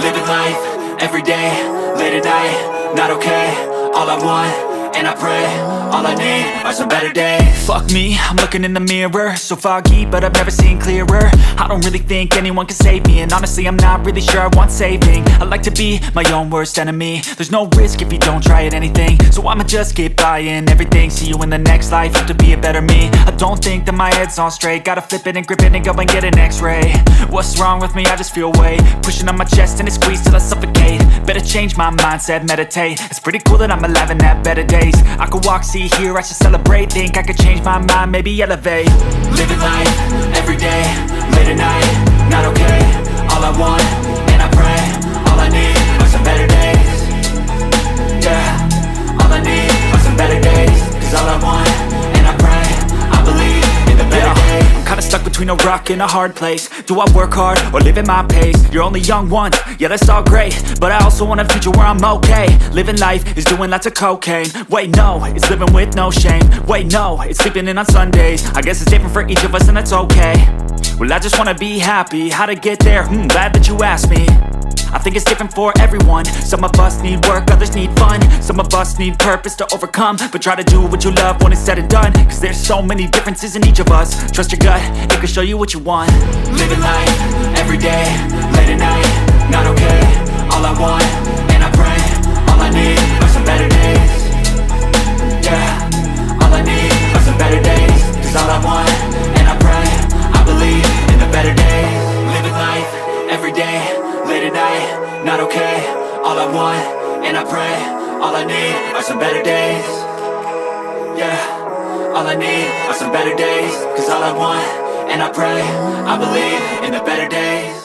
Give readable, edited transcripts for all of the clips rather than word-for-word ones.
Living life, everyday, late at night, not okay. All I want, and I pray, all I need are some better days. Fuck me, I'm looking in the mirror, so foggy, but I've never seen clearer. I don't really think anyone can save me, and honestly I'm not really sure I want saving. I like to be my own worst enemy. There's no risk if you don't try at anything, so I'ma just get buying everything. See you in the next life, have to be a better me. I don't think that my head's on straight, gotta flip it and grip it and go and get an x-ray. What's wrong with me? I just feel weight pushing on my chest and it squeezes till I suffocate. Better change my mindset, meditate. It's pretty cool that I'm alive and have better days. I could walk, see, hear, I should celebrate. Think I could change my mind, maybe elevate. Living life, everyday, late at night, not okay. All I want, and I pray, all I need are some better days. Yeah, all I need are some better days. Cause all I want, and I pray, I believe in the better days. I'm kinda stuck between a rock and a hard place. Do I work hard or live at my pace? You're only young once, yeah that's all great, but I also want a future where I'm okay. Living life is doing lots of cocaine. Wait no, it's living with no shame. Wait no, it's sleeping in on Sundays. I guess it's different for each of us and that's okay. Well I just wanna be happy, how to get there? Glad that you asked me. I think it's different for everyone. Some of us need work, others need fun. Some of us need purpose to overcome. But try to do what you love when it's said and done. Cause there's so many differences in each of us. Trust your gut, it can show you what you want. Living life, everyday, late at night, not okay. All I want, and I pray, all I need are some better days. Yeah, all I need are some better days. Cause all I want, and I pray, I believe in the better days. Living life, everyday, late at night, not okay. All I want, and I pray, all I need are some better days. Yeah, all I need are some better days. Cause all I want, and I pray, I believe in the better days.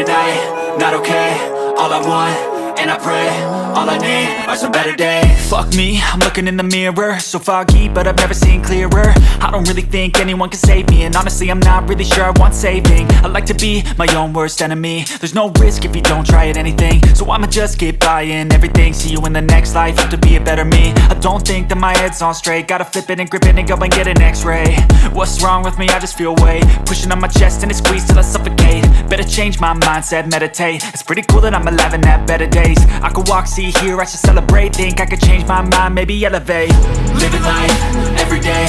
at night, not okay. All I want, and I pray, all I need are some better days. Fuck me, I'm looking in the mirror, so foggy, but I've never seen clearer. I don't really think anyone can save me, and honestly I'm not really sure I want saving. I like to be my own worst enemy. There's no risk if you don't try at anything, so I'ma just keep buying everything. See you in the next life, have to be a better me. I don't think that my head's on straight, gotta flip it and grip it and go and get an x-ray. What's wrong with me? I just feel weight pushing on my chest and it squeezes till I suffocate. Better change my mindset, meditate. It's pretty cool that I'm alive and have better days. I could walk, see, hear, I should celebrate. Think I could change my mind, maybe elevate. Living life, everyday,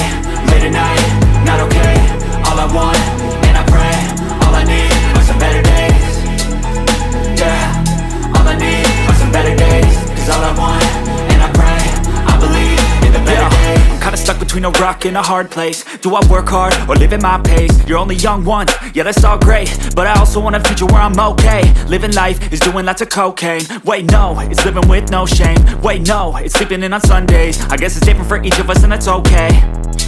late at night, not okay. All I want, and I pray, all I need are some better days. Yeah, all I need are some better days. Cause all I want, and I pray, I believe in the better days. I'm kinda stuck between a rock and a hard place. Do I work hard or live at my pace? You're only young once, yeah that's all great, but I also want a future where I'm okay. Living life is doing lots of cocaine. Wait no, it's living with no shame. Wait no, it's sleeping in on Sundays. I guess it's different for each of us and that's okay.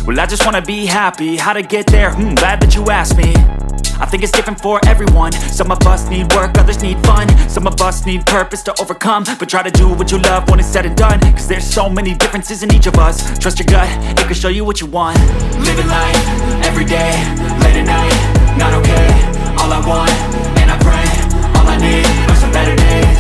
Well I just wanna be happy, how to get there? Glad that you asked me. I think it's different for everyone. Some of us need work, others need fun. Some of us need purpose to overcome. But try to do what you love when it's said and done. Cause there's so many differences in each of us. Trust your gut, it can show you what you want. Living life, everyday, late at night, not okay. All I want, and I pray, all I need are some better days.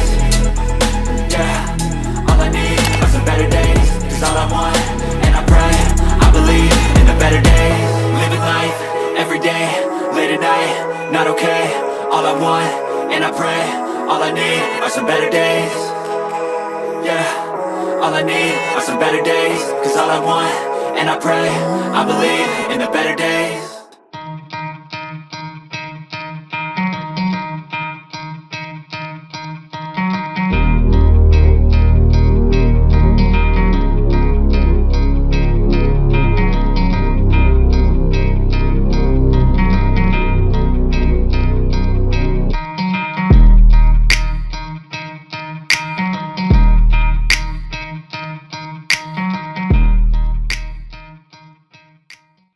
Yeah, all I need are some better days. Cause all I want, and I pray, I believe in the better days. Living life, everyday, late at night, not okay. All I want, and I pray, all I need are some better days. Yeah, all I need are some better days. Cause all I want, and I pray, I believe in the better days.